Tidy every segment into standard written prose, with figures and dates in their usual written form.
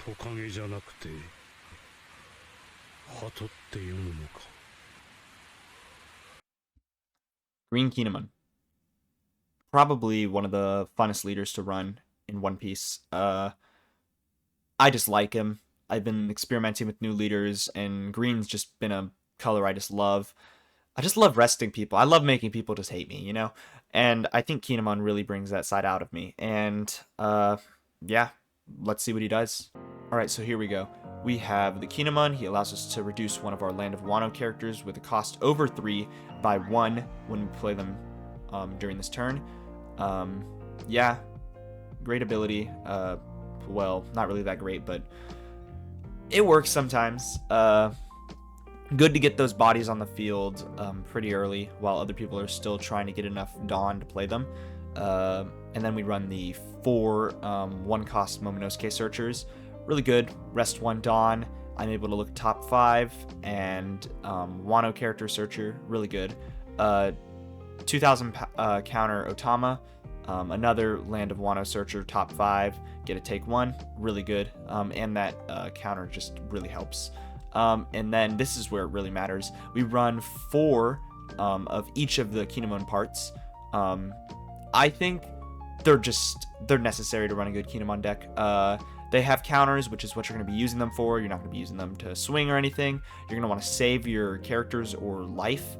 トカゲじゃなくて鳩って読むのか。 Green Kinemon. Probably one of the funnest leaders to run in One Piece. I just like him. I've been experimenting with new leaders, and green's just been a color I just love. I just love resting people. I love making people just hate me, you know? And I think Kinemon really brings that side out of me. And, yeah, let's see what he does. Alright, so here we go. We have the Kinemon. He allows us to reduce one of our Land of Wano characters with a cost over 3 by 1 when we play them during this turn. Yeah, great ability. Well, not really that great, but it works sometimes. Good to get those bodies on the field pretty early while other people are still trying to get enough Dawn to play them. And then we run the 4 1-cost Momonosuke Searchers. Really good. Rest 1 Dawn. I'm able to look top 5. And Wano Character Searcher. Really good. 2000 counter Otama. Another Land of Wano Searcher, top 5. Get a take 1. Really good. And that counter just really helps. And then this is where it really matters. We run 4 of each of the Kinemon parts. I think they're necessary to run a good Kinemon deck. They have counters, which is what you're going to be using them for. You're not going to be using them to swing or anything. You're going to want to save your characters or life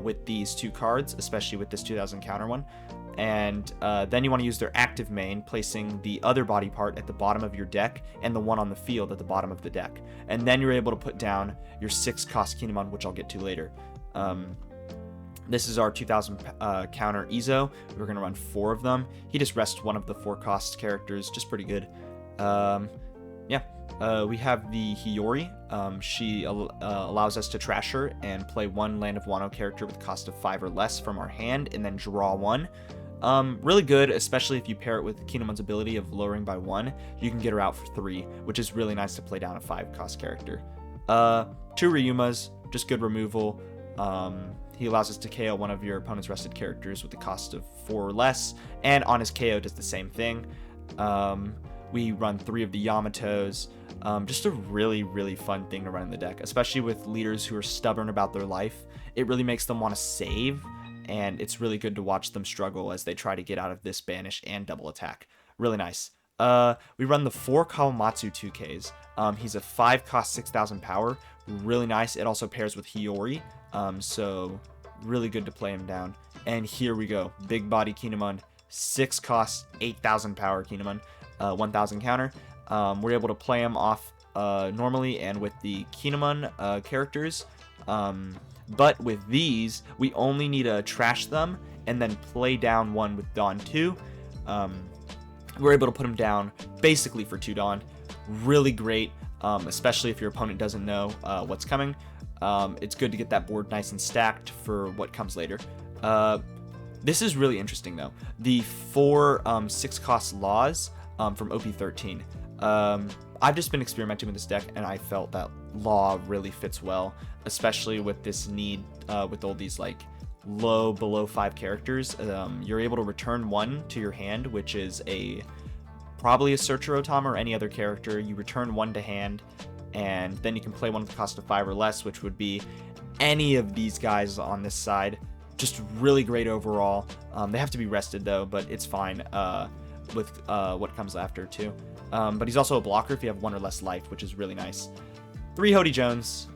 with these 2 cards, especially with this 2000 counter one. And then you want to use their active main, placing the other body part at the bottom of your deck and the one on the field at the bottom of the deck. And then you're able to put down your 6-cost Kinemon, which I'll get to later. This is our 2000 counter Izo. We're going to run 4 of them. He just rests one of the 4-cost characters, just pretty good. We have the Hiyori. She allows us to trash her and play 1 Land of Wano character with cost of 5 or less from our hand, and then draw 1. Really good, especially if you pair it with Kinemon's ability of lowering by 1. You can get her out for 3, which is really nice to play down a 5-cost character. 2 Ryumas, just good removal. He allows us to KO one of your opponent's rested characters with the cost of 4 or less, and on his KO does the same thing. We run 3 of the Yamatos. Just a really, really fun thing to run in the deck, especially with leaders who are stubborn about their life. It really makes them want to save, and it's really good to watch them struggle as they try to get out of this banish and double attack. Really nice. We run the 4 Kawamatsu 2Ks. He's a 5-cost 6000 power. Really nice. It also pairs with Hiyori, so really good to play him down. And here we go. Big body Kinemon. 6-cost 8000 power Kinemon. 1000 counter. We're able to play him off normally and with the Kinemon characters. But with these, we only need to trash them and then play down 1 with Dawn 2. We're able to put him down basically for 2 Dawn. Really great, especially if your opponent doesn't know what's coming. It's good to get that board nice and stacked for what comes later. This is really interesting, though. The 4 6-cost laws from OP13. I've just been experimenting with this deck, and I felt that law really fits well, especially with this need with all these like low below 5 characters. You're able to return 1 to your hand, which is probably a Searcher Otama or any other character. You return 1 to hand, and then you can play 1 with the cost of 5 or less, which would be any of these guys on this side. Just really great overall. They have to be rested though, but it's fine with what comes after too. But he's also a blocker if you have 1 or less life, which is really nice. 3 Hody Jones.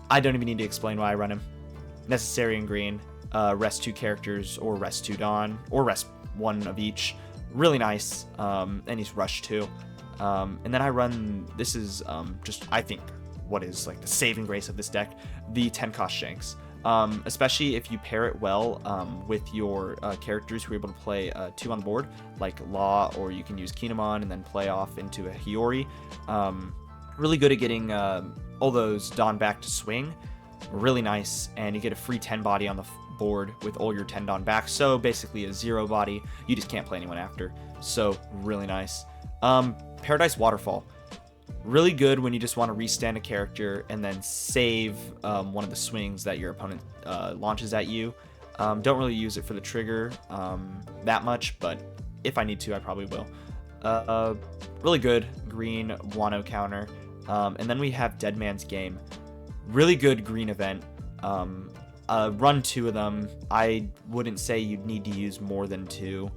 I don't even need to explain why I run him. Necessary in green. Rest 2 characters, or rest 2 Dawn, or rest 1 of each. Really nice. And he's rush 2. And then I run, this is just, I think, what is like the saving grace of this deck, the 10-cost Shanks. Especially if you pair it well with your characters who are able to play 2 on the board, like Law, or you can use Kinemon and then play off into a Hiyori. Really good at getting all those Dawn back to swing. Really nice, and you get a free 10 body on the board with all your 10 Dawn back, so basically a 0 body. You just can't play anyone after, so really nice. Paradise Waterfall. Really good when you just want to restand a character and then save one of the swings that your opponent launches at you. Don't really use it for the trigger that much, but if I need to, I probably will. Really good green Wano counter. And then we have Dead Man's Game. Really good green event. Run 2 of them. I wouldn't say you'd need to use more than 2.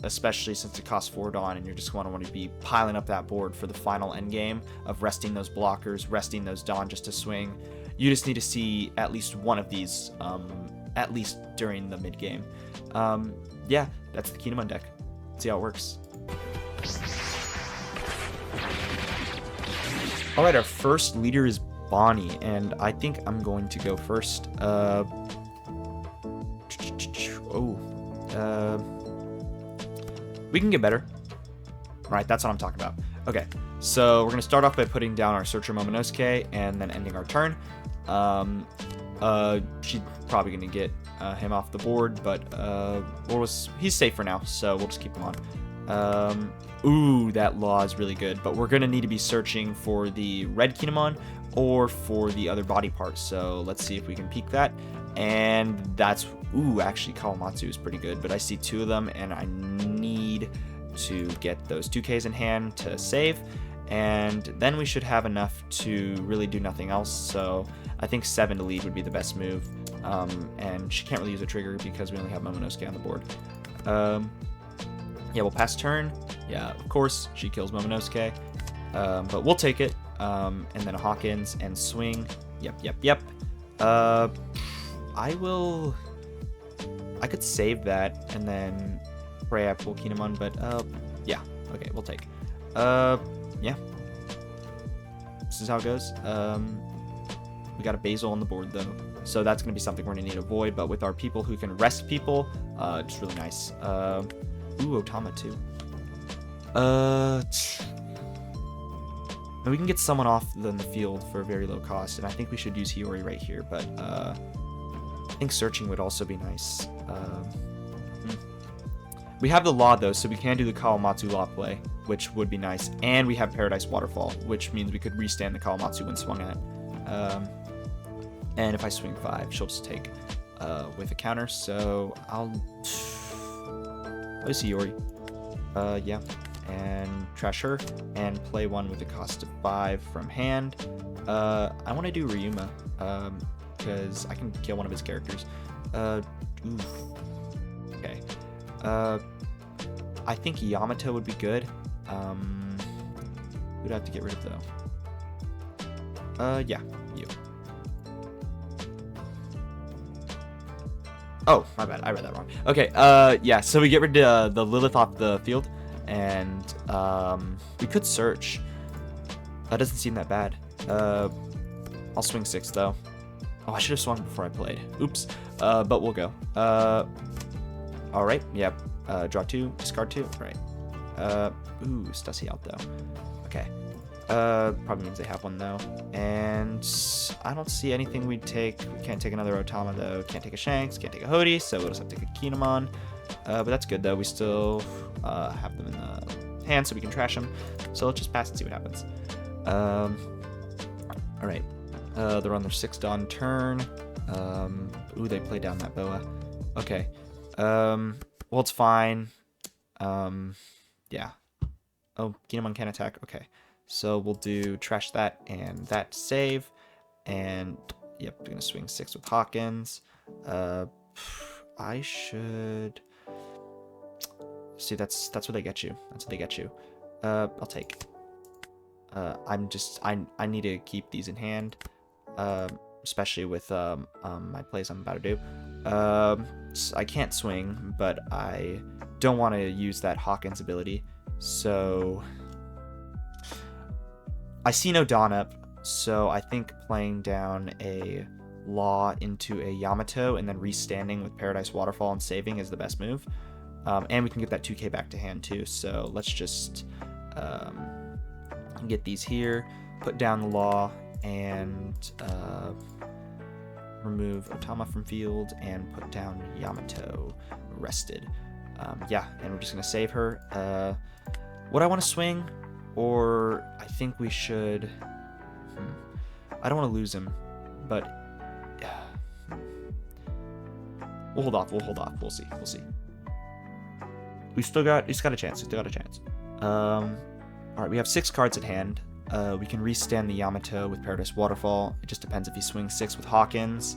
Especially since it costs 4 Dawn and you're just want to be piling up that board for the final end game of resting those blockers, resting those Dawn just to swing. You just need to see at least one of these, at least during the mid game. Yeah, that's the Kinemon deck. Let's see how it works. All right, our first leader is Bonnie, and I think I'm going to go first. We can get better. All right, that's what I'm talking about. Okay, so we're gonna start off by putting down our Searcher Momonosuke and then ending our turn. She's probably gonna get him off the board, but he's safe for now, so we'll just keep him on. Ooh, that Law is really good, but we're gonna need to be searching for the red Kinemon or for the other body part, so let's see if we can peek that. And that's, ooh, actually Kawamatsu is pretty good, but I see 2 of them and I need to get those 2Ks in hand to save, and then we should have enough to really do nothing else. So I think 7 to lead would be the best move, and she can't really use a trigger because we only have Momonosuke on the board. Yeah, we'll pass turn. Yeah, of course she kills Momonosuke, but we'll take it, and then a Hawkins and swing. Yep. I could save that and then pray I pull Kinemon, but yeah, okay, we'll take. Yeah, this is how it goes. We got a Basil on the board though, so that's gonna be something we're gonna need to avoid. But with our people who can rest people, just really nice. Ooh, Otama too. And we can get someone off the field for a very low cost, and I think we should use Hiyori right here, but I think searching would also be nice. We have the Law though, so we can do the Kawamatsu Law play, which would be nice, and we have Paradise Waterfall, which means we could restand the Kawamatsu when swung at. And if I swing 5, she'll just take with a counter, so I'll see Hiyori. Yeah, and trash her and play 1 with the cost of 5 from hand. I want to do Ryuma, because I can kill one of his characters. Oof. Okay. I think Yamato would be good. Who'd I have to get rid of though? Yeah, you. Oh, my bad. I read that wrong. Okay. Yeah. So we get rid of the Lilith off the field, and we could search. That doesn't seem that bad. I'll swing 6 though. Oh, I should have swung before I played. Oops. But we'll go. All right. Yep. Draw 2, discard 2. Right. Ooh, Stussy out though. Okay. Probably means they have one though. And I don't see anything we'd take. We can't take another Otama though. Can't take a Shanks. Can't take a Hody. So we'll just have to take a Kinemon. But that's good though. We still have them in the hand, so we can trash them. So let's just pass and see what happens. All right. They're on their 6 Dawn turn. Ooh, they play down that Boa. Okay. Well, it's fine. Yeah. Oh, Kinemon can attack. Okay. So we'll do trash that and that save. And, yep, we're going to swing 6 with Hawkins. I should... See, that's what they get you. That's what they get you. I'll take. I need to keep these in hand. Especially with my plays I'm about to do. I can't swing, but I don't want to use that Hawkins ability. So I see no Dawn up, so I think playing down a Law into a Yamato and then restanding with Paradise Waterfall and saving is the best move. And we can get that 2k back to hand too, so let's just get these here, put down the Law, and remove Otama from field and put down Yamato rested. Yeah, and we're just going to save her. Would I want to swing? Or I think we should... I don't want to lose him, but... We'll hold off. We'll see. He's got a chance. Alright, we have 6 cards at hand. We can restand the Yamato with Paradise Waterfall. It just depends if he swings 6 with Hawkins.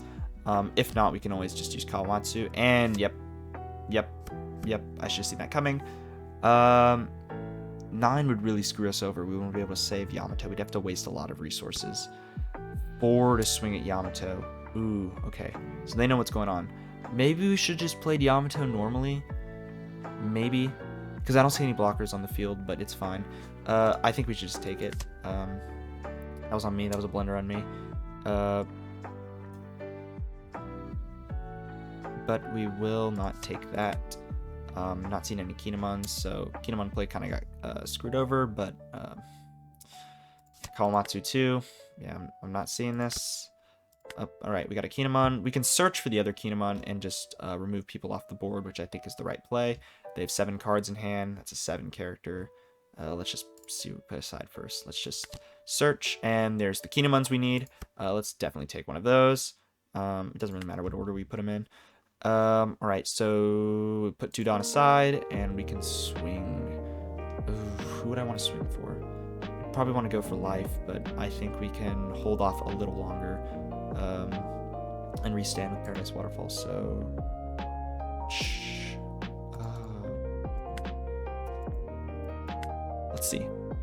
If not, we can always just use Kawamatsu. And yep, I should have seen that coming. 9 would really screw us over. We won't be able to save Yamato. We'd have to waste a lot of resources. 4 to swing at Yamato. Ooh, okay. So they know what's going on. Maybe we should just play Yamato normally. Maybe. Because I don't see any blockers on the field, but it's fine. I think we should just take it. That was on me. That was a blunder on me. But we will not take that. Not seeing any Kinemons, so Kinemon play kind of got screwed over, but Kawamatsu too. Yeah, I'm not seeing this. Alright, we got a Kinemon. We can search for the other Kinemon and just remove people off the board, which I think is the right play. They have 7 cards in hand. That's a 7 character. Let's just see what we put aside first. Let's just search, and there's the Kinemons we need. Let's definitely take one of those. It doesn't really matter what order we put them in. Alright, so we put 2 Dawn aside, and we can swing. Ooh, who would I want to swing for? Probably want to go for life, but I think we can hold off a little longer and restand with Paradise Waterfall. So let's see.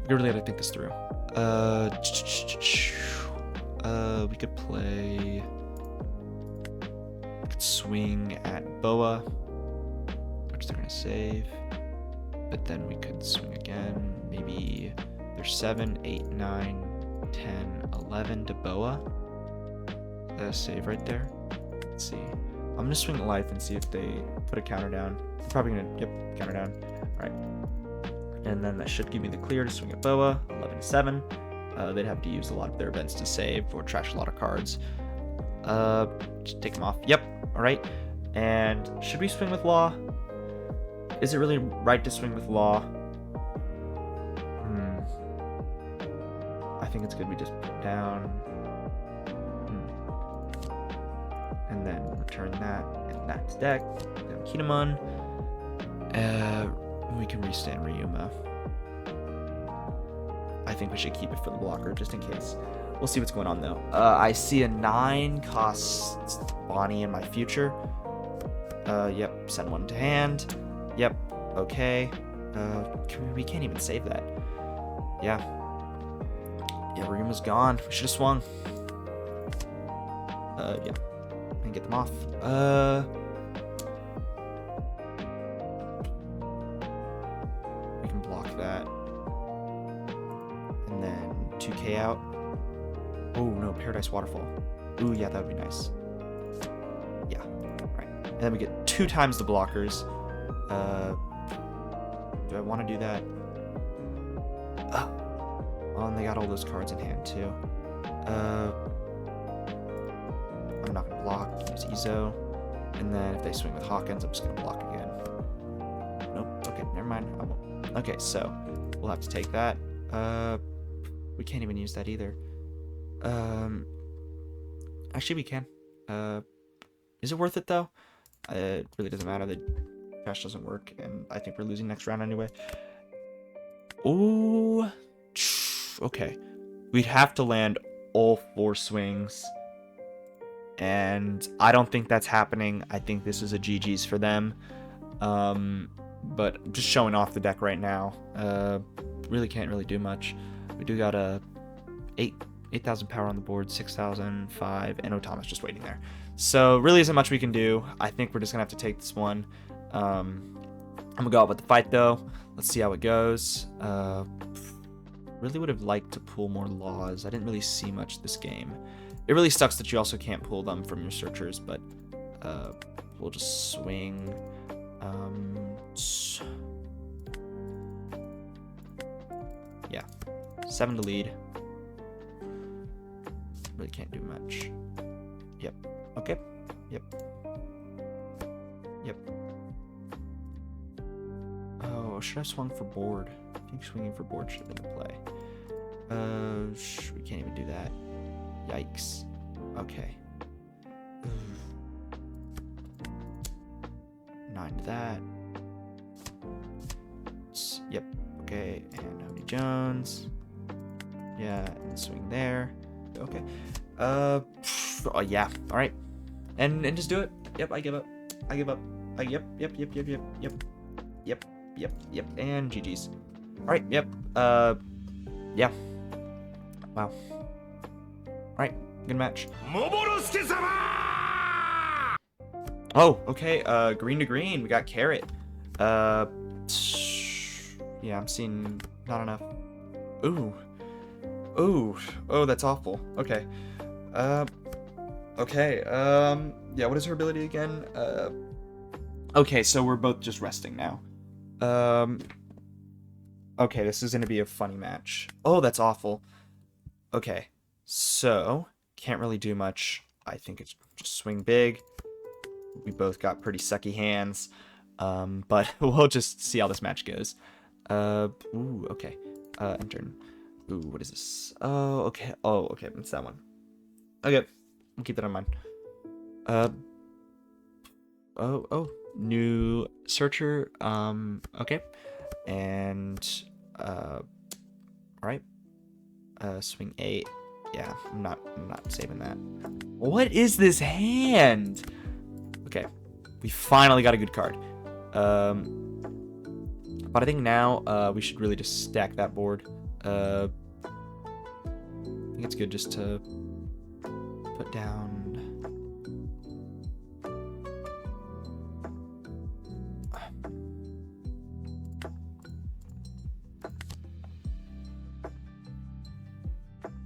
We really got to think this through. We could play. We could swing at Boa, which they're gonna save. But then we could swing again. Maybe there's 7, 8, 9, 10, 11 to Boa. Save right there. Let's see. I'm gonna swing at life and see if they put a counter down. They're probably gonna, yep, counter down. Alright. And then that should give me the clear to swing at Boa. 11 to 7. They'd have to use a lot of their events to save or trash a lot of cards. Just take them off. Yep. Alright. And should we swing with Law? Is it really right to swing with Law? I think it's good we just put down. And then return that and that to deck. Then Kinemon. We can restand Ryuma. I think we should keep it for the blocker just in case. We'll see what's going on though. I see a 9 costs Bonnie in my future. Yep, send 1 to hand. Yep, okay. We can't even save that. Yeah. Yeah, Ryuma's gone. We should have swung. Yeah. And get them off. We can block that. And then 2k out. Oh no, Paradise Waterfall. Ooh, yeah, that would be nice. Yeah, right. And then we get 2 times the blockers. Do I want to do that? Oh, and they got all those cards in hand too. I'm not gonna block. Use Izo. And then if they swing with Hawkins, I'm just gonna block again. Nope. Okay, never mind. I won't. Okay, so we'll have to take that. We can't even use that either. Actually, we can. Is it worth it though? It really doesn't matter. The trash doesn't work, and I think we're losing next round anyway. Oh, okay. We'd have to land all 4 swings, and I don't think that's happening. I think this is a GG's for them. But I'm just showing off the deck right now. Really can't really do much. We do got a 8,000 power on the board, 6,000, 5, and Otama's just waiting there. So really isn't much we can do. I think we're just gonna have to take this one. I'm gonna go out with the fight though. Let's see how it goes. Really would have liked to pull more laws. I didn't really see much this game. It really sucks that you also can't pull them from your searchers, but we'll just swing. Yeah, 7 to lead. Really can't do much. Yep. Okay. Yep. Yep. Oh, should I have swung for board? I think swinging for board should have been the play. We can't even do that. Yikes. Okay. 9 to that. Yep. Okay, and Hody Jones. Yeah, and swing there. Okay. Oh, yeah. All right. And just do it. Yep, I give up. I give up. Yep. And GG's. All right. Yep. Yeah. Wow. All right. Good match. Oh, okay. Green to green. We got Carrot. Yeah, I'm seeing not enough. Ooh. Ooh. Oh, that's awful. Okay. Okay. Yeah, what is her ability again? Okay, so we're both just resting now. Okay, this is gonna be a funny match. Oh, that's awful. Okay, so can't really do much. I think it's just swing big. We both got pretty sucky hands. But we'll just see how this match goes. Ooh, okay. End turn. Ooh, what is this? Oh, okay. Oh, okay. It's that one. Okay. I'll keep that in mind. Oh. New searcher. Okay. And, alright. Swing 8. Yeah, I'm not saving that. What is this hand? Okay. We finally got a good card. But I think now, we should really just stack that board. I think it's good just to put down.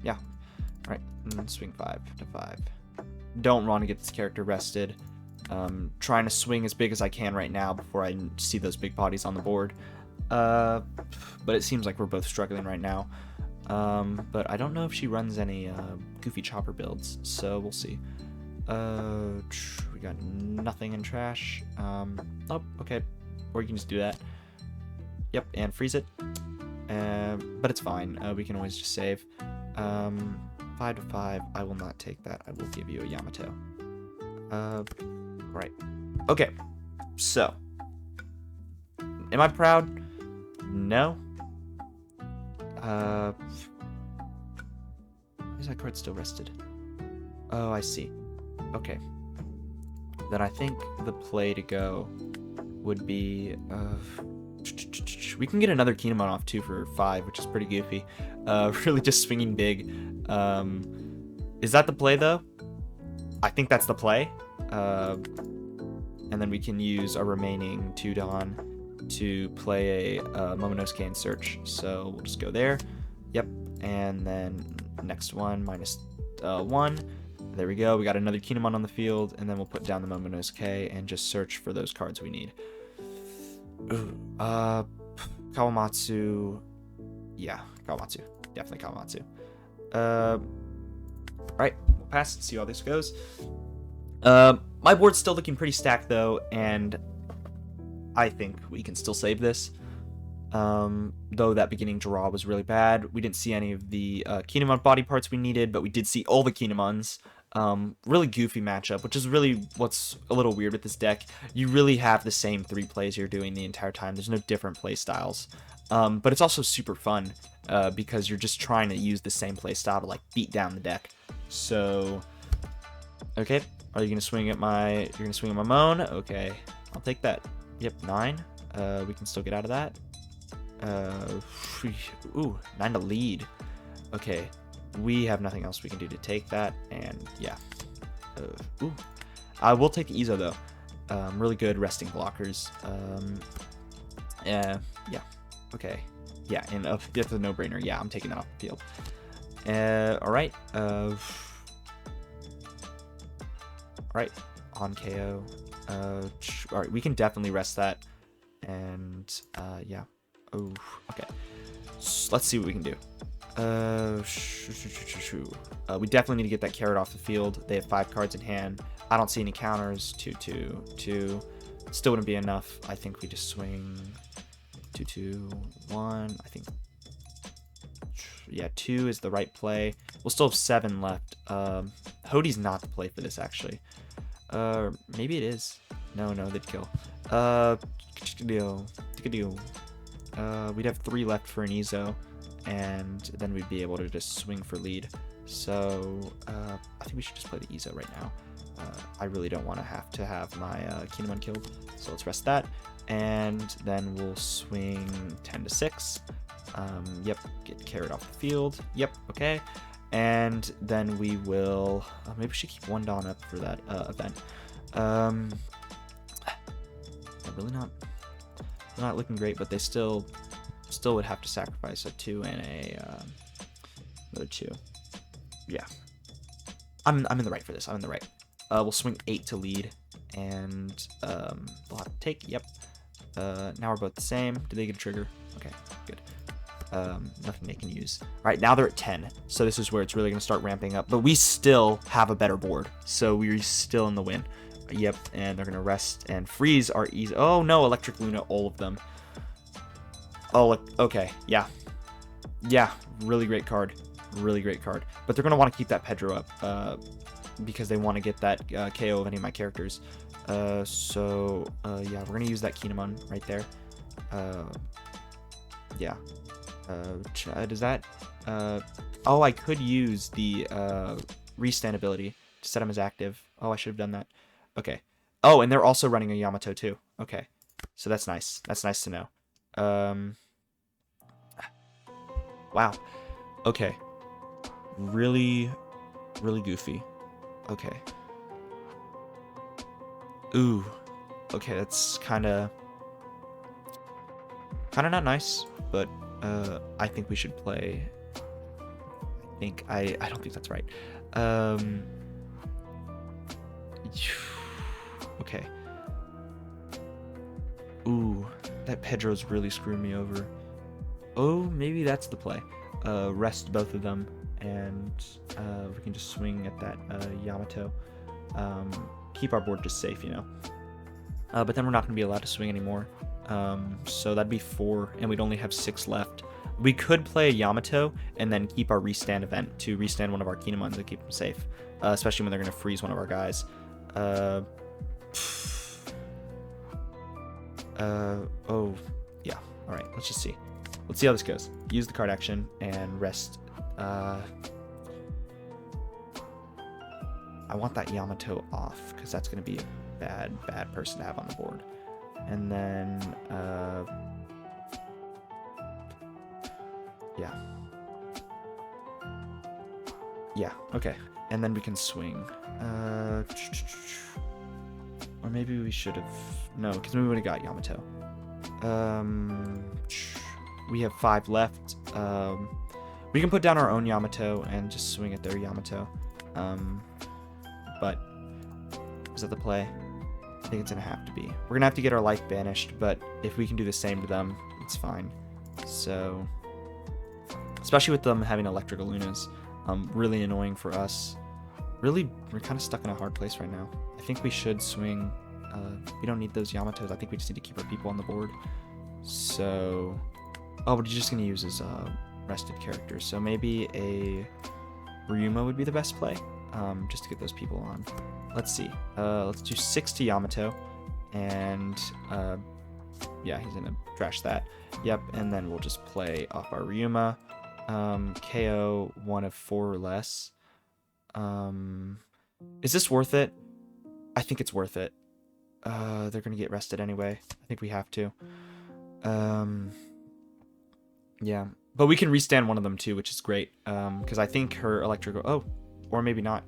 Yeah. All right. And swing 5 to 5. Don't want to get this character rested. Trying to swing as big as I can right now before I see those big bodies on the board. But it seems like we're both struggling right now. But I don't know if she runs any goofy chopper builds, so we'll see. We got nothing in trash. Oh, okay. Or you can just do that. Yep, and freeze it. But it's fine. We can always just save. 5 to 5. I will not take that. I will give you a Yamato. Right. Okay. So. Am I proud? No. Why is that card still rested? Oh, I see. Okay. Then I think the play to go would be... we can get another Kinemon off too for 5, which is pretty goofy. Really just swinging big. Is that the play though? I think that's the play. And then we can use our remaining 2 Don to play a Momonosuke and search. So we'll just go there. Yep. And then next one, -1. There we go. We got another Kinemon on the field. And then we'll put down the Momonosuke and just search for those cards we need. Ooh, Kawamatsu. Yeah, Kawamatsu. Definitely Kawamatsu. Alright, we'll pass and see how this goes. My board's still looking pretty stacked though, and I think we can still save this. Though that beginning draw was really bad. We didn't see any of the Kinemon body parts we needed, but we did see all the Kinemons. Really goofy matchup, which is really what's a little weird with this deck. You really have the same 3 plays you're doing the entire time. There's no different play styles. But it's also super fun because you're just trying to use the same play style to like beat down the deck. So, okay, are you gonna swing at my? You're gonna swing at my Moan? Okay, I'll take that. Yep, 9. We can still get out of that. Ooh, 9 to lead. Okay. We have nothing else we can do to take that, and yeah. Ooh. I will take the Izo, though. Really good resting blockers. Yeah. Okay. Yeah, and that's a no-brainer. Yeah, I'm taking that off the field. Alright. Alright. On KO. Alright, we can definitely rest that. And, yeah. Oh, okay. So let's see what we can do. We definitely need to get that carrot off the field. They have 5 cards in hand. I don't see any counters. 2, 2, 2. Still wouldn't be enough. I think we just swing 2, 2, 1. I think, yeah, 2 is the right play. We'll still have 7 left. Hody's not the play for this, actually. Maybe it is. No, they'd kill. we'd have 3 left for an Ezo, and then we'd be able to just swing for lead. So I think we should just play the Ezo right now. I really don't want to have my Kinemon killed, so let's rest that, and then we'll swing 10 to 6. Yep, get carried off the field. Yep, okay. And then we will... maybe we should keep 1 Dawn up for that event. Really not looking great, but they still would have to sacrifice a 2 and another 2. Yeah. I'm in the right for this. I'm in the right. We'll swing 8 to lead, and they'll have to take. Yep. Now we're both the same. Did they get a trigger? Okay, good. Nothing they can use. All right, now they're at 10, so this is where it's really going to start ramping up, but we still have a better board, so we're still in the win. Yep, and they're going to rest and freeze our easy. Oh no, Electric Luna, all of them. Oh, okay, yeah, really great card, but they're going to want to keep that Pedro up because they want to get that KO of any of my characters. So yeah, we're going to use that Kinemon right there. Yeah. Does that... oh, I could use the restand ability to set him as active. Oh, I should have done that. Okay. Oh, and they're also running a Yamato too. Okay. So that's nice. That's nice to know. Wow. Okay. Really goofy. Okay. Ooh. Okay, that's kind of not nice, but I think we should play. I don't think that's right. Okay. Ooh, that Pedro's really screwing me over. Oh, maybe that's the play. Rest both of them, and we can just swing at that Yamato. Keep our board just safe, you know. But then we're not going to be allowed to swing anymore. So that'd be 4, and we'd only have 6 left. We could play a Yamato and then keep our restand event to restand one of our Kinemons and keep them safe, especially when they're going to freeze one of our guys. Oh, yeah. All right, let's just see. Let's see how this goes. Use the card action and rest. I want that Yamato off because that's going to be a bad person to have on the board. And then, yeah, okay. And then we can swing. Or maybe we should have, no, because we would have got Yamato. We have 5 left. We can put down our own Yamato and just swing at their Yamato. But, is that the play? I think it's going to have to be. We're going to have to get our life banished, but if we can do the same to them, it's fine. So, especially with them having electrical lunas, really annoying for us. Really, we're kind of stuck in a hard place right now. I think we should swing. We don't need those Yamatos. I think we just need to keep our people on the board. So, oh, but he's just going to use his rested characters. So maybe a Ryuma would be the best play, just to get those people on. Let's see. Let's do 6 to Yamato, and yeah, he's gonna trash that. Yep, and then we'll just play off our Ryuma. KO 1 of 4 or less. Is this worth it? I think it's worth it. They're gonna get rested anyway. I think we have to. Yeah, but we can restand one of them too, which is great. Because I think her electrical. Oh, or maybe not.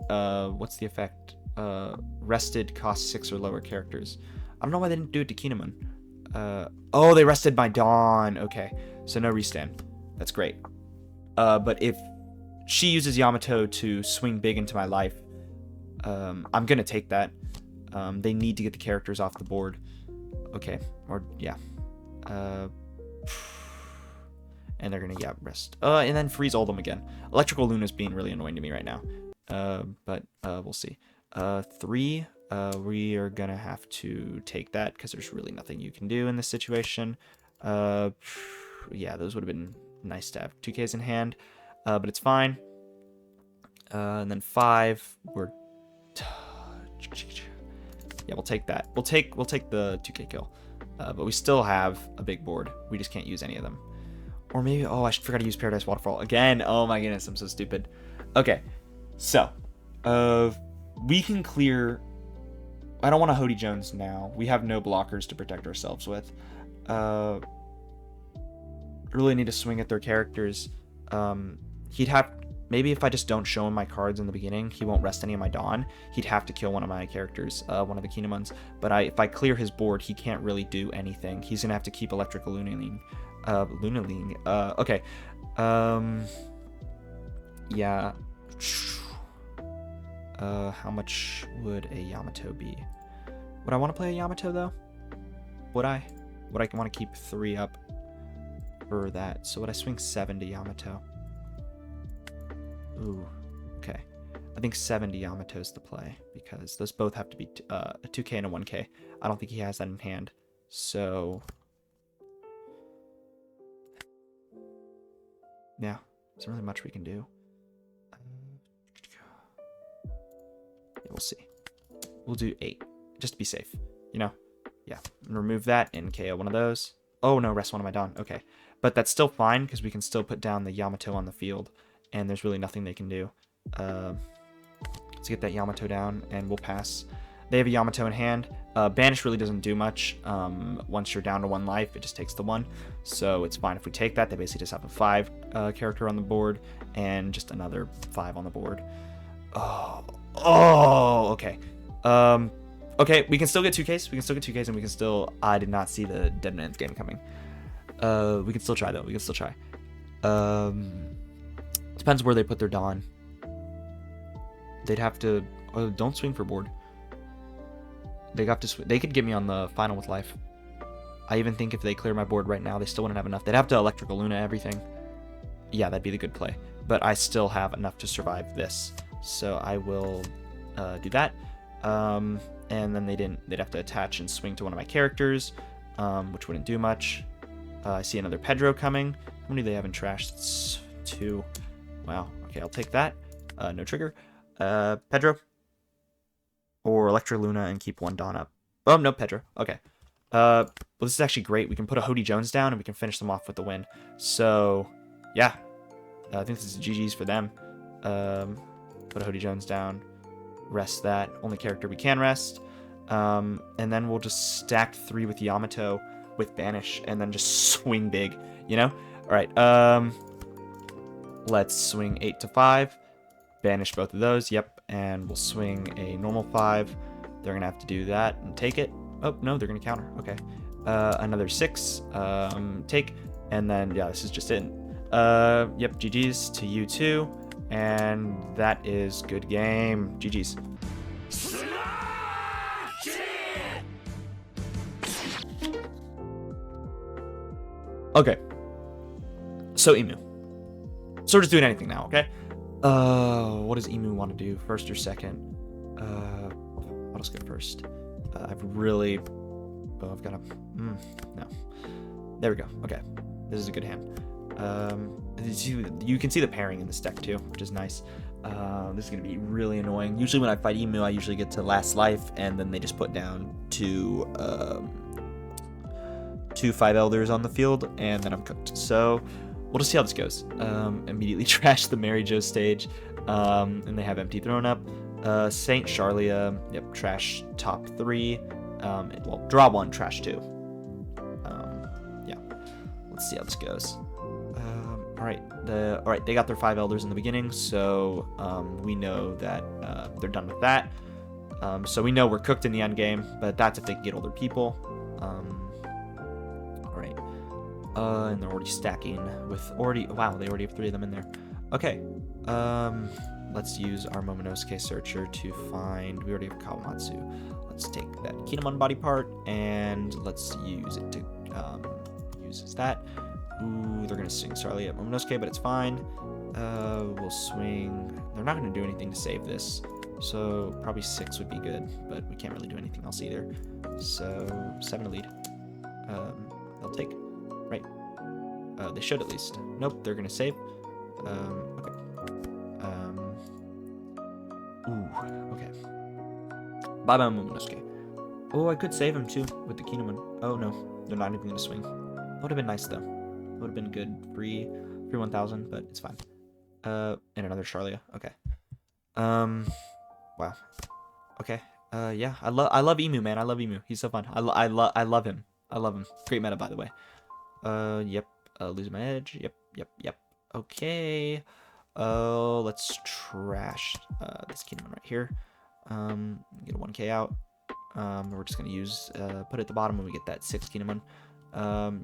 What's the effect? Rested costs 6 or lower characters. I don't know why they didn't do it to Kinemon. Oh, they rested my Dawn. Okay, so no restand. That's great. But if she uses Yamato to swing big into my life, I'm gonna take that. They need to get the characters off the board. Okay, or yeah. And they're gonna rest. And then freeze all them again. Electrical Luna's being really annoying to me right now. But we'll see. 3, we are gonna have to take that because there's really nothing you can do in this situation. Yeah, those would have been nice to have 2Ks in hand, but it's fine. And then 5, we're yeah, we'll take that. We'll take the 2K kill. But we still have a big board. We just can't use any of them. Or maybe, oh, I forgot to use Paradise Waterfall again. Oh my goodness, I'm so stupid. Okay, so we can clear. I don't want to Hody Jones now. We have no blockers to protect ourselves with. Really need to swing at their characters. He'd have, maybe if I just don't show him my cards in the beginning, he won't rest any of my Dawn. He'd have to kill one of my characters, one of the Kinemons. But if I clear his board, he can't really do anything. He's gonna have to keep Electrical Lunaling. Okay. Yeah. How much would a Yamato be? Would I want to play a Yamato though? Would I want to keep 3 up for that? So would I swing 7 to Yamato? Ooh, okay. I think 7 to Yamato's the play because those both have to be a 2k and a 1k. I don't think he has that in hand. So yeah, there's not really much we can do. Yeah, we'll see. We'll do 8 just to be safe, you know? Yeah, remove that and KO one of those. Oh no, rest one of my Dawn. Okay, but that's still fine because we can still put down the Yamato on the field, and there's really nothing they can do. Let's get that Yamato down, and we'll pass. They have a Yamato in hand. Banish really doesn't do much. Once you're down to 1 life, it just takes the 1, so it's fine if we take that. They basically just have a 5 character on the board and just another 5 on the board. Oh, okay. Okay, we can still get 2Ks. We can still get 2Ks, and we can still. I did not see the Dead Man's game coming. We can still try though. We can still try. Depends where they put their Dawn. They'd have to. Oh, don't swing for board. They have to. They could get me on the final with life. I even think if they clear my board right now, they still wouldn't have enough. They'd have to Electrical Luna everything. Yeah, that'd be the good play. But I still have enough to survive this, so I will do that. And then they'd have to attach and swing to one of my characters, which wouldn't do much. I see another Pedro coming. How many do they have in trash? That's 2. Wow. Okay, I'll take that. No trigger. Pedro. Or Electra Luna and keep 1 Dawn up. Oh, no, Pedro. Okay. Well, this is actually great. We can put a Hody Jones down and we can finish them off with the win. So, yeah. I think this is GG's for them. Put a Hody Jones down. Rest that. Only character we can rest. And then we'll just stack 3 with Yamato with Banish and then just swing big, you know? Alright, let's swing 8 to 5. Banish both of those, yep. And we'll swing a normal 5. They're going to have to do that and take it. Oh, no, they're going to counter. Okay. Another 6. Take. And then, yeah, this is just it. Yep, GG's to you too. And that is good game. GG's. Okay. So Emu. So we're just doing anything now, okay? What does Emu want to do? First or second? I'll just go first. I've really... Oh, I've got a... no. There we go. Okay. This is a good hand. You can see the pairing in this deck too, which is nice. This is going to be really annoying. Usually when I fight Emu, I usually get to last life, and then they just put down 2 5 Elders on the field, and then I'm cooked. So we'll just see how this goes. Immediately trash the Mary Jo stage, and they have Empty Throne up. Saint Charlia, yep, trash top 3. Well, draw 1, trash 2. Yeah, let's see how this goes. All right, they got their 5 Elders in the beginning, so we know that they're done with that. So we know we're cooked in the end game, but that's if they can get older people. All right, and they're already stacking with wow, they already have 3 of them in there. Okay, let's use our Momonosuke searcher to find. We already have Kawamatsu. Let's take that Kinemon body part and let's use it to use that. Ooh, they're gonna swing Sarli at Momonosuke, but it's fine. We'll swing. They're not gonna do anything to save this, so probably 6 would be good, but we can't really do anything else either. So 7 to lead. They'll take. Right. They should at least. Nope, they're gonna save. Okay. Ooh. Okay. Bye bye Momonosuke. Oh, I could save him too with the Kinemon. Oh no, they're not even gonna swing. That would have been nice though. Would have been good. Free 1000, but it's fine. And another Charlia. Okay. Wow. Okay. Yeah. I love Emu, man. I love Emu. He's so fun. I love him. I love him. Great meta, by the way. Yep. Losing my edge. Yep. Okay. Oh, let's trash this Kinemon right here. Get a 1k out. We're just gonna use put it at the bottom when we get that 6 Kinemon.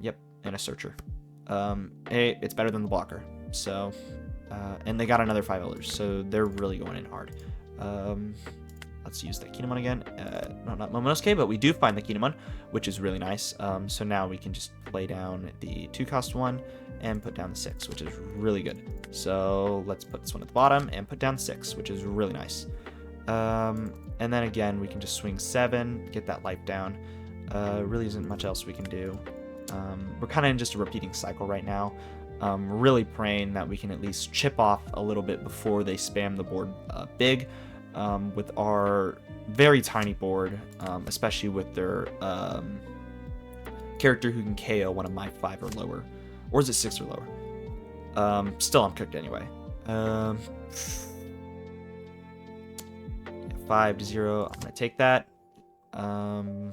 Yep, and a searcher. Hey, it's better than the blocker. So, and they got another 5 elders, so they're really going in hard. Let's use that Kinemon again. No, not Momonosuke, but we do find the Kinemon, which is really nice. So now we can just play down the 2-cost one and put down the 6, which is really good. So let's put this one at the bottom and put down 6, which is really nice. And then again, we can just swing 7, get that life down. Really isn't much else we can do. We're kind of in just a repeating cycle right now. Really praying that we can at least chip off a little bit before they spam the board big. With our very tiny board, especially with their character who can KO one of my 5 or lower. Or is it 6 or lower? Still, I'm cooked anyway. 5-0. I'm gonna take that. And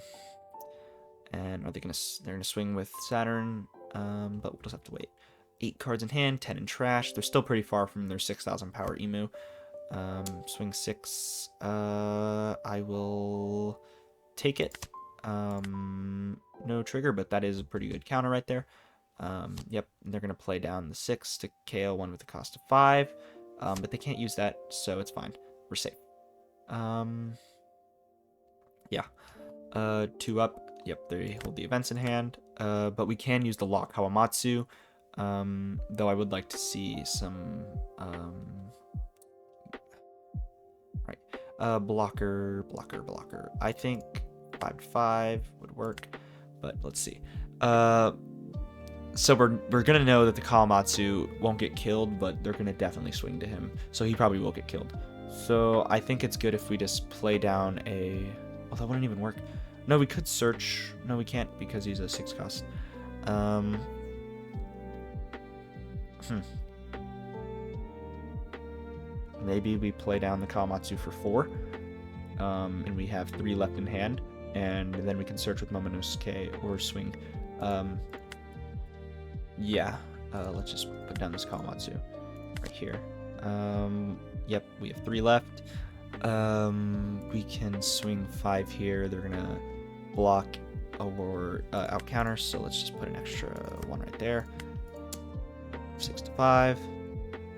are they gonna? They're gonna swing with Saturn. But we'll just have to wait. 8 cards in hand, 10 in trash. They're still pretty far from their 6,000 power Emu. Swing 6. I will take it. No trigger, but that is a pretty good counter right there. Yep, they're gonna play down the 6 to KO one with the cost of 5. But they can't use that, so it's fine. We're safe. Yeah. 2 up. Yep, they hold the events in hand. But we can use the lock Hawamatsu. Though I would like to see some right. Blocker. I think 5-5 would work, but let's see. So we're gonna know that the Kawamatsu won't get killed, but they're gonna definitely swing to him, so he probably will get killed. So I think it's good if we just play down a... Well, that wouldn't even work. No, we could search. No, we can't because he's a 6 cost. Maybe we play down the Kawamatsu for 4. And we have 3 left in hand. And then we can search with Momonosuke or swing. Yeah. Let's just put down this Kawamatsu right here. Yep, we have 3 left. We can swing 5 here. They're gonna block or out counter, so let's just put an extra 1 right there. 6-5,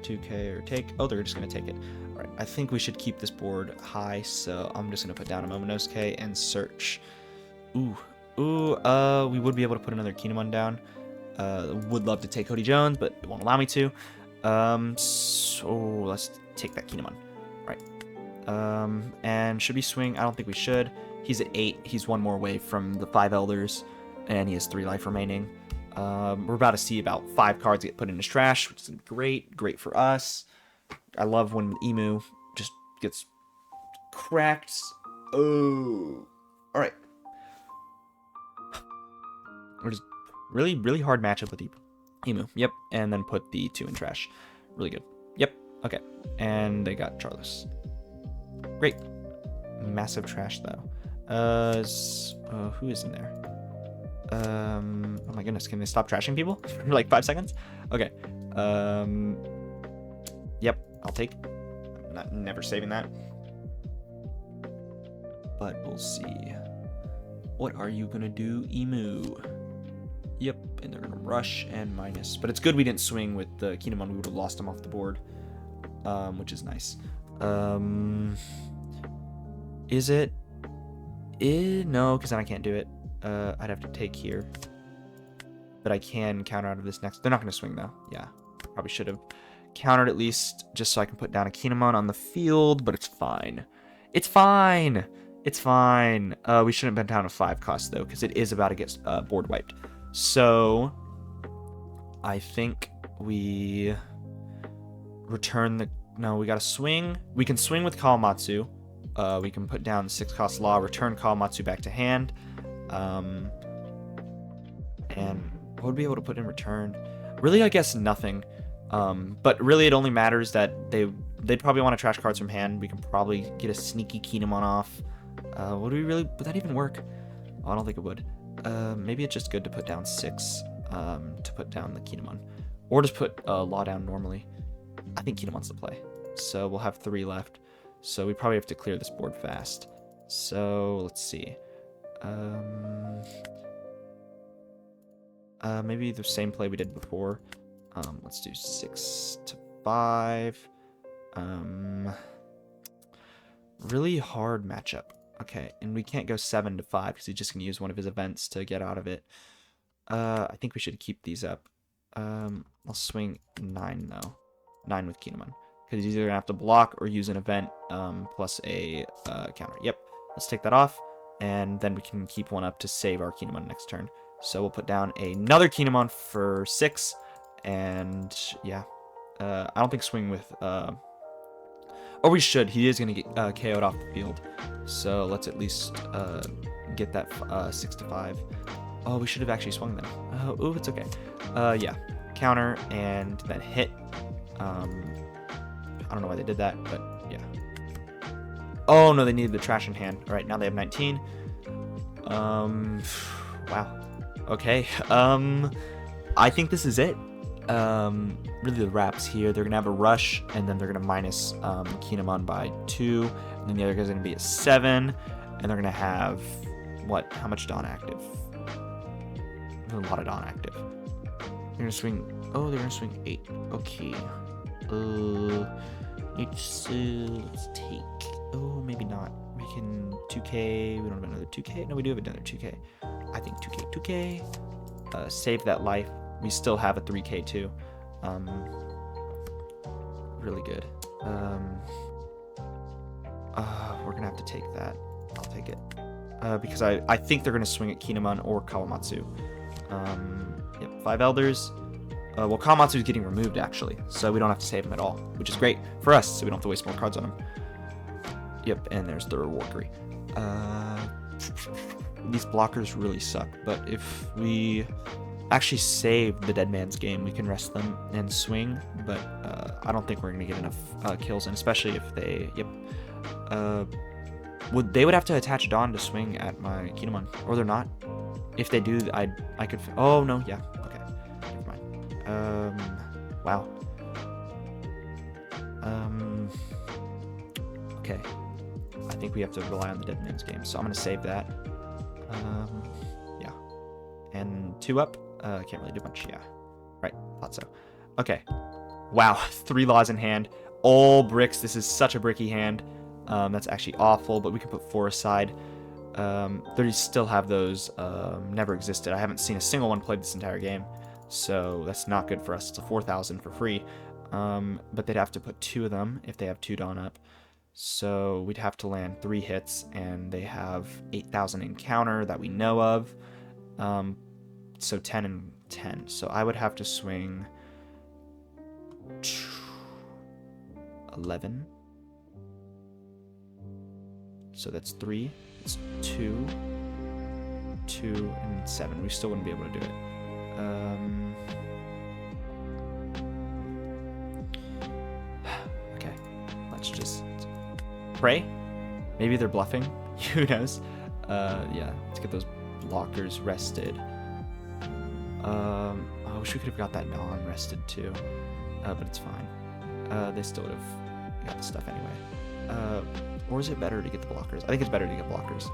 2k or take. Oh, they're just gonna take it. All right, I think we should keep this board high, so I'm just gonna put down a Momonosuke and search. We would be able to put another Kinemon down. Would love to take Cody Jones, but it won't allow me to. So let's take that Kinemon. Right. And should we swing? I don't think we should. He's at 8. He's 1 more away from the 5 elders, and he has 3 life remaining. We're about to see about 5 cards get put in his trash, which is great for us. I love when Emu just gets cracked. Oh, all right. We're just really hard matchup with Emu. Yep, and then put the 2 in trash. Really good. Yep. Okay, and they got Charles. Great. Massive trash though. Who is in there? Oh my goodness, can they stop trashing people for like 5 seconds? Okay. Yep, I'll take. I'm never saving that. But we'll see. What are you gonna do, Emu? Yep, and they're gonna rush and minus. But it's good we didn't swing with the Kinemon. We would have lost him off the board, which is nice. Is it? No, because then I can't do it. I'd have to take here. But I can counter out of this next. They're not going to swing, though. Yeah, probably should have countered at least, just so I can put down a Kinemon on the field, but it's fine. It's fine. It's fine. We shouldn't have been down a 5 cost, though, because it is about to get board wiped. So, I think we return the... No, we got to swing. We can swing with Kawamatsu we can put down 6-cost Law, return Kawamatsu back to hand. And what would we be able to put in return? Really, I guess nothing. But really, it only matters that they'd probably want to trash cards from hand. We can probably get a sneaky Kinemon off. Would that even work? Oh, I don't think it would. Maybe it's just good to put down 6 to put down the Kinemon. Or just put Law down normally. I think Kinemon's the play. So we'll have 3 left. So we probably have to clear this board fast. So let's see. Maybe the same play we did before. Let's do 6 to 5. Really hard matchup. Okay, and we can't go 7 to 5 because he's just going to use one of his events to get out of it. I think we should keep these up. I'll swing 9 though. 9 with Kinemon. Because he's either going to have to block or use an event plus a counter. Yep, let's take that off. And then we can keep one up to save our Kinemon next turn. So we'll put down another Kinemon for 6. And yeah, I don't think swing with... or we should. He is going to get KO'd off the field. So let's at least get that 6 to 5. Oh, we should have actually swung then. Oh, it's okay. Yeah, counter and then hit. I don't know why they did that, but yeah. Oh, no, they needed the trash in hand. All right, now they have 19. Wow. Okay. I think this is it. Really the wraps here. They're gonna have a rush, and then they're gonna minus Kinemon by 2, and then the other guy's gonna be at 7, and they're gonna have what? How much Dawn active? A lot of Dawn active. They're gonna swing. Oh, they're gonna swing 8. Okay. Let's take. Oh, maybe not. We can 2K. We don't have another 2K. No, we do have another 2K. I think 2K. Save that life. We still have a 3K too. Really good. We're gonna have to take that. I'll take it. Because I think they're gonna swing at Kinemon or Kawamatsu. Yep, 5 Elders. Well, Kawamatsu is getting removed actually, so we don't have to save him at all, which is great for us, so we don't have to waste more cards on him. Yep, and there's the Reworkery. These blockers really suck, but if we actually save the Dead Man's Game, we can rest them and swing, but I don't think we're going to get enough kills, and especially if they, they would have to attach Dawn to swing at my Kinemon, or they're not. If they do, I could, oh no, yeah, okay, never mind. Wow. Okay, I think we have to rely on the Dead Man's Game, so I'm going to save that. Yeah, and 2 up. Can't really do much. Yeah. Right. Thought so. Okay. Wow. 3 laws in hand. All bricks. This is such a bricky hand. That's actually awful, but we can put 4 aside. They still have those. Never existed. I haven't seen a single one played this entire game. So that's not good for us. It's a 4,000 for free. But they'd have to put 2 of them if they have 2 Dawn up. So we'd have to land 3 hits, and they have 8,000 in counter that we know of. So 10 and 10. So I would have to swing 11. So that's 3. It's 2, 2, and 7. We still wouldn't be able to do it. Okay. Let's just pray. Maybe they're bluffing. Who knows? Yeah. Let's get those blockers rested. I wish we could have got that Dawn rested too, but it's fine. They still would have got the stuff anyway. Or is it better to get the blockers? I think it's better to get blockers.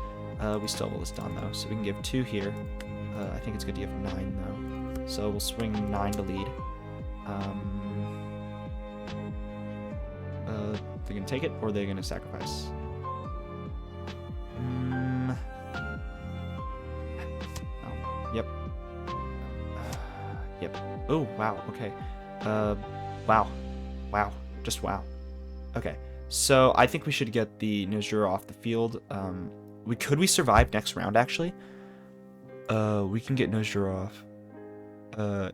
We still have all this Dawn though, so we can give 2 here. I think it's good to give 9 though. So we'll swing 9 to lead. They're gonna take it, or they're gonna sacrifice. Oh, yep. Yep. Oh, wow. Okay. Wow. Wow. Just wow. Okay. So I think we should get the Nozura off the field. Could we survive next round, actually? We can get Nozura off.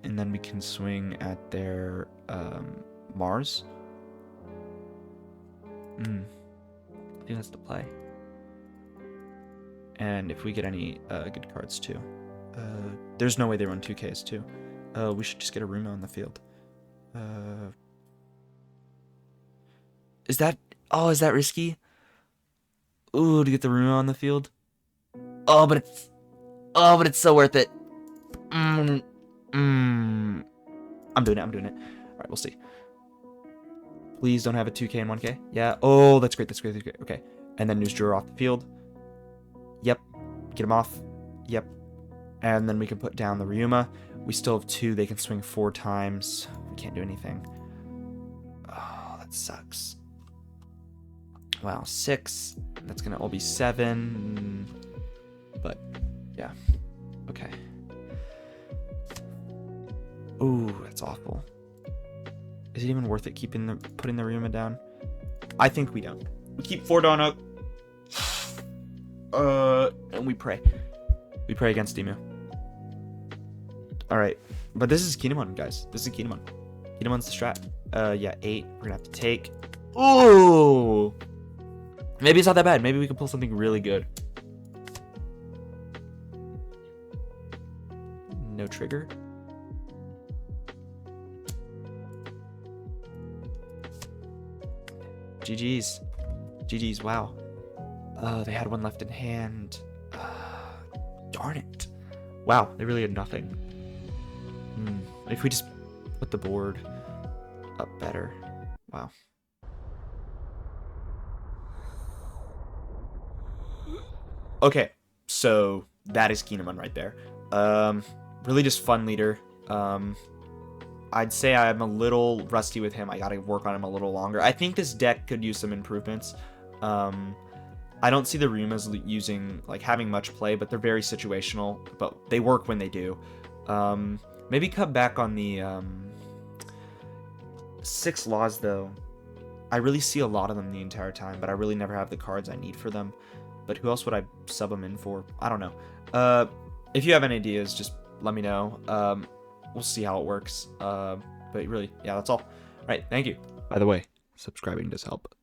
And then we can swing at their, Mars. think that's the play. And if we get any good cards too. There's no way they run 2Ks too. We should just get a Ruma on the field. Is that risky? Ooh, to get the Ruma on the field. Oh, but it's so worth it. I'm doing it. All right, we'll see. Please don't have a 2K and 1K. Yeah. Oh, that's great. Okay. And then news drawer off the field. Yep. Get him off. Yep. And then we can put down the Ryuma. We still have 2. They can swing 4 times. We can't do anything. Oh, that sucks. Wow, 6. That's gonna all be 7. But yeah. Okay. Ooh, that's awful. Is it even worth it putting the Ryuma down? I think we don't. We keep 4 down up. And we pray. We pray against Demu. Alright. But this is Kinemon, guys. This is Kinemon. Kinemon's the strat. Yeah, 8. We're gonna have to take. Ooh! Maybe it's not that bad. Maybe we can pull something really good. No trigger. GG's, wow. They had 1 left in hand. Darn it. Wow, they really had nothing. If we just put the board up better. Wow. Okay, so that is Kinemon right there. Really just fun leader. I'd say I'm a little rusty with him. I gotta work on him a little longer. I think this deck could use some improvements. I don't see the Ryumas having much play, but they're very situational. But they work when they do. Maybe cut back on the 6 laws though. I really see a lot of them the entire time, but I really never have the cards I need for them. But who else would I sub them in for? I don't know. If you have any ideas, just let me know. We'll see how it works. But really, yeah, that's all. All right, thank you. By the way, subscribing does help.